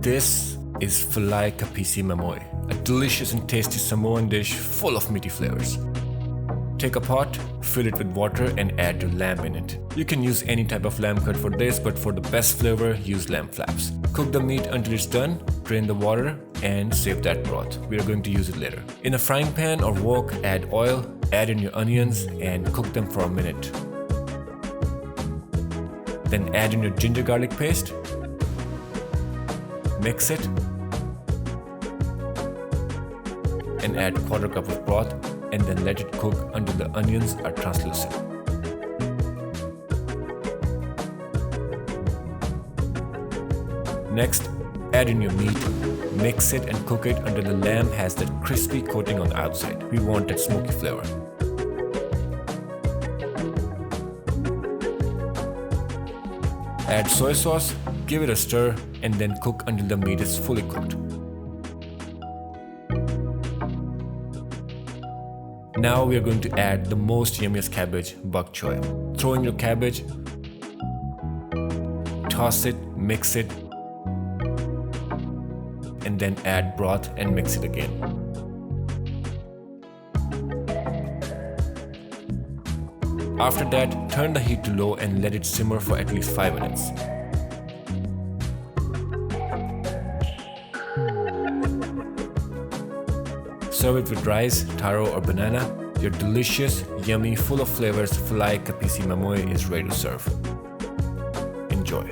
This is Falai Kapisi Mamoe, a delicious and tasty Samoan dish full of meaty flavors. Take a pot, fill it with water and add your lamb in it. You can use any type of lamb cut for this, but for the best flavor, use lamb flaps. Cook the meat until it's done, drain the water and save that broth. We are going to use it later. In a frying pan or wok, add oil, add in your onions and cook them for a minute. Then add in your ginger garlic paste. Mix it and add quarter cup of broth and then let it cook until the onions are translucent. Next, add in your meat, mix it and cook it until the lamb has that crispy coating on the outside. We want that smoky flavor. Add soy sauce, give it a stir and then cook until the meat is fully cooked. Now we are going to add the most yummiest cabbage, Bok Choy. Throw in your cabbage, toss it, mix it, and then add broth and mix it again. After that, turn the heat to low and let it simmer for at least 5 minutes. Serve it with rice, taro or banana. Your delicious, yummy, full of flavors Falai Kapisi Mamoe is ready to serve. Enjoy.